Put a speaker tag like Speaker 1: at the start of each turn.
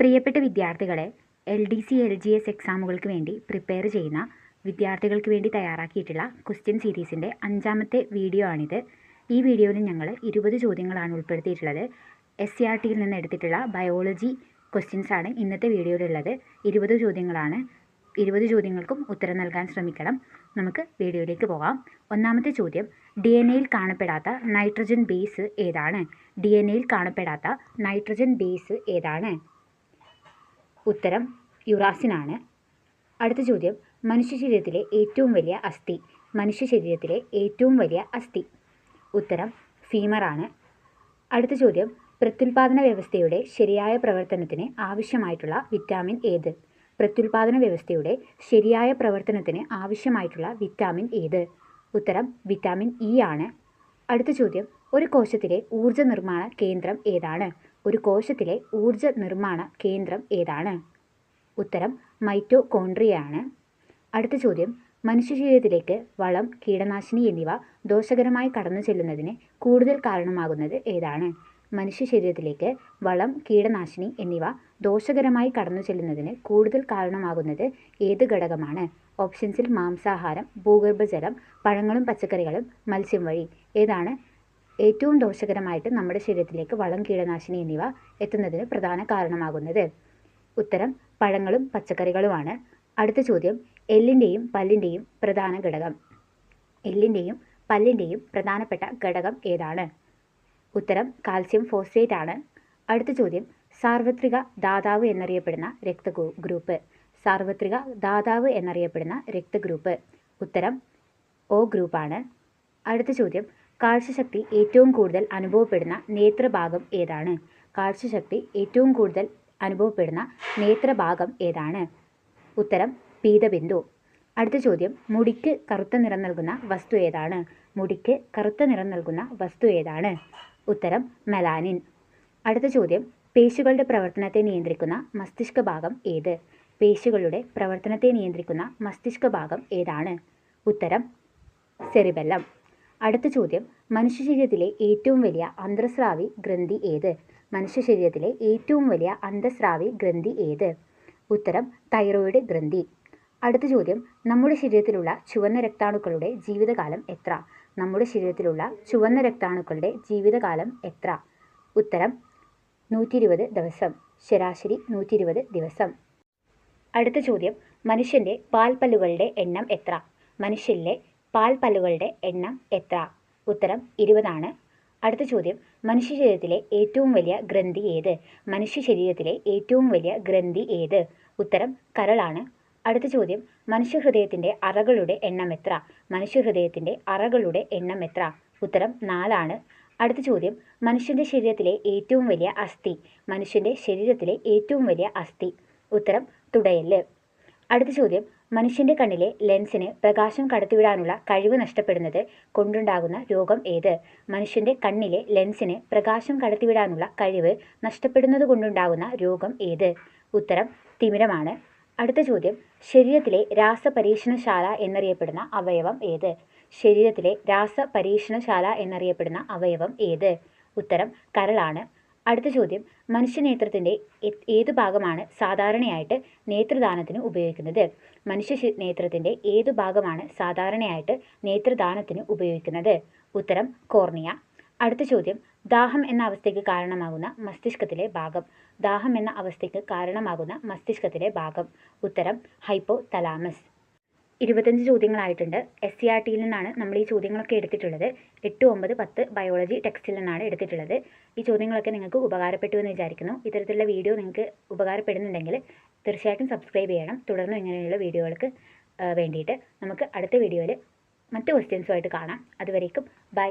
Speaker 1: പ്രിയപ്പെട്ട വിദ്യാർത്ഥികളെ, LDC LGS എക്സാമുകൾക്ക് വേണ്ടി പ്രിപ്പയർ ചെയ്യുന്ന വിദ്യാർത്ഥികൾക്ക് വേണ്ടി തയ്യാറാക്കിയിട്ടുള്ള ക്വസ്റ്റ്യൻ സീരീസിൻ്റെ 5ാമത്തെ വീഡിയോ ആണിത്. ഈ വീഡിയോയിൽ ഞങ്ങൾ 20 ചോദ്യങ്ങളാണ് ഉൾപ്പെടുത്തിയിട്ടുള്ളത്. SCERTയിൽ നിന്ന് എടുത്തിട്ടുള്ള ബയോളജി ക്വസ്റ്റ്യൻസ് ആണ് ഇന്നത്തെ വീഡിയോയിലുള്ളത്. 20 ചോദ്യങ്ങളാണ്. 20 ചോദ്യങ്ങൾക്കും ഉത്തരം നൽകാൻ ശ്രമിക്കണം. നമുക്ക് വീഡിയോയിലേക്ക് പോകാം. ഒന്നാമത്തെ ചോദ്യം, DNA കാണപ്പെടാത്ത നൈട്രജൻ ബേസ് ഏതാണ്? DNA കാണപ്പെടാത്ത നൈട്രജൻ ബേസ് ഏതാണ്? ഉത്തരം യുറാസിനാണ്. അടുത്ത ചോദ്യം, മനുഷ്യ ശരീരത്തിലെ ഏറ്റവും വലിയ അസ്ഥി. മനുഷ്യ ശരീരത്തിലെ ഏറ്റവും വലിയ അസ്ഥി. ഉത്തരം ഫീമറാണ്. അടുത്ത ചോദ്യം, പ്രത്യുൽപാദന വ്യവസ്ഥയുടെ ശരിയായ പ്രവർത്തനത്തിന് ആവശ്യമായിട്ടുള്ള വിറ്റാമിൻ ഏത്? പ്രത്യുൽപാദന വ്യവസ്ഥയുടെ ശരിയായ പ്രവർത്തനത്തിന് ആവശ്യമായിട്ടുള്ള വിറ്റാമിൻ ഏത്? ഉത്തരം വിറ്റാമിൻ ഇ ആണ്. അടുത്ത ചോദ്യം, ഒരു കോശത്തിലെ ഊർജ്ജ നിർമ്മാണ കേന്ദ്രം ഏതാണ്? ഒരു കോശത്തിലെ ഊർജ്ജ നിർമ്മാണ കേന്ദ്രം ഏതാണ്? ഉത്തരം മൈറ്റോകോൺട്രിയയാണ്. അടുത്ത ചോദ്യം, മനുഷ്യ ശരീരത്തിലേക്ക് വളം, കീടനാശിനി എന്നിവ ദോഷകരമായി കടന്നു ചെല്ലുന്നതിന് കൂടുതൽ കാരണമാകുന്നത് ഏതാണ്? മനുഷ്യ ശരീരത്തിലേക്ക് വളം, കീടനാശിനി എന്നിവ ദോഷകരമായി കടന്നു ചെല്ലുന്നതിന് കൂടുതൽ കാരണമാകുന്നത് ഏത് ഘടകമാണ്? ഓപ്ഷൻസിൽ മാംസാഹാരം, ഭൂഗർഭജലം, പഴങ്ങളും പച്ചക്കറികളും, മത്സ്യം വഴി. ഏതാണ് ഏറ്റവും ദോഷകരമായിട്ട് നമ്മുടെ ശരീരത്തിലേക്ക് വളം, കീടനാശിനി എന്നിവ എത്തുന്നതിന് പ്രധാന കാരണമാകുന്നത്? ഉത്തരം പഴങ്ങളും പച്ചക്കറികളുമാണ്. അടുത്ത ചോദ്യം, എല്ലിൻ്റെയും പല്ലിൻ്റെയും പ്രധാന ഘടകം. എല്ലിൻ്റെയും പല്ലിൻ്റെയും പ്രധാനപ്പെട്ട ഘടകം ഏതാണ്? ഉത്തരം കാൽസ്യം ഫോസ്ഫേറ്റ് ആണ്. അടുത്ത ചോദ്യം, സാർവത്രിക ദാതാവ് എന്നറിയപ്പെടുന്ന രക്തഗ്രൂപ്പ്. സാർവത്രിക ദാതാവ് എന്നറിയപ്പെടുന്ന രക്തഗ്രൂപ്പ്. ഉത്തരം O ഗ്രൂപ്പാണ്. അടുത്ത ചോദ്യം, കാഴ്ചശക്തി ഏറ്റവും കൂടുതൽ അനുഭവപ്പെടുന്ന നേത്രഭാഗം ഏതാണ്? കാഴ്ചശക്തി ഏറ്റവും കൂടുതൽ അനുഭവപ്പെടുന്ന നേത്രഭാഗം ഏതാണ്? ഉത്തരം പീതബിന്ദു. അടുത്ത ചോദ്യം, മുടിക്ക് കറുത്ത നിറം നൽകുന്ന വസ്തു ഏതാണ്? മുടിക്ക് കറുത്ത നിറം നൽകുന്ന വസ്തു ഏതാണ്? ഉത്തരം മെലാനിൻ. അടുത്ത ചോദ്യം, പേശികളുടെ പ്രവർത്തനത്തെ നിയന്ത്രിക്കുന്ന മസ്തിഷ്ക ഭാഗം ഏത്? പേശികളുടെ പ്രവർത്തനത്തെ നിയന്ത്രിക്കുന്ന മസ്തിഷ്ക ഭാഗം ഏതാണ്? ഉത്തരം സെറിബെല്ലം. അടുത്ത ചോദ്യം, മനുഷ്യ ശരീരത്തിലെ ഏറ്റവും വലിയ അന്തർസ്രാവി ഗ്രന്ഥി ഏത്? മനുഷ്യ ശരീരത്തിലെ ഏറ്റവും വലിയ അന്തർസ്രാവി ഗ്രന്ഥി ഏത്? ഉത്തരം തൈറോയിഡ് ഗ്രന്ഥി. അടുത്ത ചോദ്യം, നമ്മുടെ ശരീരത്തിലുള്ള ചുവന്ന രക്താണുക്കളുടെ ജീവിതകാലം എത്ര? നമ്മുടെ ശരീരത്തിലുള്ള ചുവന്ന രക്താണുക്കളുടെ ജീവിതകാലം എത്ര? ഉത്തരം 120 ദിവസം. ശരാശരി 120 ദിവസം. അടുത്ത ചോദ്യം, മനുഷ്യൻ്റെ പാൽപ്പല്ലുകളുടെ എണ്ണം എത്ര? മനുഷ്യനിലെ പാൽപ്പല്ലുകളുടെ എണ്ണം എത്ര? ഉത്തരം 20 ആണ്. അടുത്ത ചോദ്യം, മനുഷ്യ ശരീരത്തിലെ ഏറ്റവും വലിയ ഗ്രന്ഥി ഏത്? മനുഷ്യ ശരീരത്തിലെ ഏറ്റവും വലിയ ഗ്രന്ഥി ഏത്? ഉത്തരം കരളാണ്. അടുത്ത ചോദ്യം, മനുഷ്യഹൃദയത്തിൻ്റെ അറകളുടെ എണ്ണം എത്ര? മനുഷ്യഹൃദയത്തിൻ്റെ അറകളുടെ എണ്ണം എത്ര? ഉത്തരം 4 ആണ്. അടുത്ത ചോദ്യം, മനുഷ്യൻ്റെ ശരീരത്തിലെ ഏറ്റവും വലിയ അസ്ഥി. മനുഷ്യൻ്റെ ശരീരത്തിലെ ഏറ്റവും വലിയ അസ്ഥി. ഉത്തരം തുടയെല്ല്. അടുത്ത ചോദ്യം, മനുഷ്യൻ്റെ കണ്ണിലെ ലെൻസിന് പ്രകാശം കടത്തിവിടാനുള്ള കഴിവ് നഷ്ടപ്പെടുന്നത് കൊണ്ടുണ്ടാകുന്ന രോഗം ഏത്? മനുഷ്യൻ്റെ കണ്ണിലെ ലെൻസിന് പ്രകാശം കടത്തിവിടാനുള്ള കഴിവ് നഷ്ടപ്പെടുന്നത് കൊണ്ടുണ്ടാകുന്ന രോഗം ഏത്? ഉത്തരം തിമിരമാണ്. അടുത്ത ചോദ്യം, ശരീരത്തിലെ രാസപരീക്ഷണശാല എന്നറിയപ്പെടുന്ന അവയവം ഏത്? ശരീരത്തിലെ രാസപരീക്ഷണശാല എന്നറിയപ്പെടുന്ന അവയവം ഏത്? ഉത്തരം കരളാണ്. അടുത്ത ചോദ്യം, മനുഷ്യനേത്രത്തിൻ്റെ ഏതു ഭാഗമാണ് സാധാരണയായിട്ട് നേത്രദാനത്തിന് ഉപയോഗിക്കുന്നത്? മനുഷ്യ നേത്രത്തിൻ്റെ ഏതു ഭാഗമാണ് സാധാരണയായിട്ട് നേത്രദാനത്തിന് ഉപയോഗിക്കുന്നത്? ഉത്തരം കോർണിയ. അടുത്ത ചോദ്യം, ദാഹം എന്ന അവസ്ഥയ്ക്ക് കാരണമാകുന്ന മസ്തിഷ്കത്തിലെ ഭാഗം. ദാഹം എന്ന അവസ്ഥയ്ക്ക് കാരണമാകുന്ന മസ്തിഷ്കത്തിലെ ഭാഗം. ഉത്തരം ഹൈപ്പോതലാമസ്. 25 ചോദ്യങ്ങളായിട്ടുണ്ട്. SCERTയിൽ നിന്നാണ് നമ്മൾ ഈ ചോദ്യങ്ങളൊക്കെ എടുത്തിട്ടുള്ളത്. 8, 9, 10 ബയോളജി ടെക്സ്റ്റിൽ നിന്നാണ് എടുത്തിട്ടുള്ളത്. ഈ ചോദ്യങ്ങളൊക്കെ നിങ്ങൾക്ക് ഉപകാരപ്പെട്ടു എന്ന് വിചാരിക്കുന്നു. ഇത്തരത്തിലുള്ള വീഡിയോ നിങ്ങൾക്ക് ഉപകാരപ്പെടുന്നുണ്ടെങ്കിൽ തീർച്ചയായിട്ടും സബ്സ്ക്രൈബ് ചെയ്യണം. തുടർന്ന് ഇങ്ങനെയുള്ള വീഡിയോകൾക്ക് വേണ്ടിയിട്ട് നമുക്ക് അടുത്ത വീഡിയോയിൽ മറ്റ് ക്വസ്റ്റ്യൻസുമായിട്ട് കാണാം. അതുവരേക്കും ബൈ.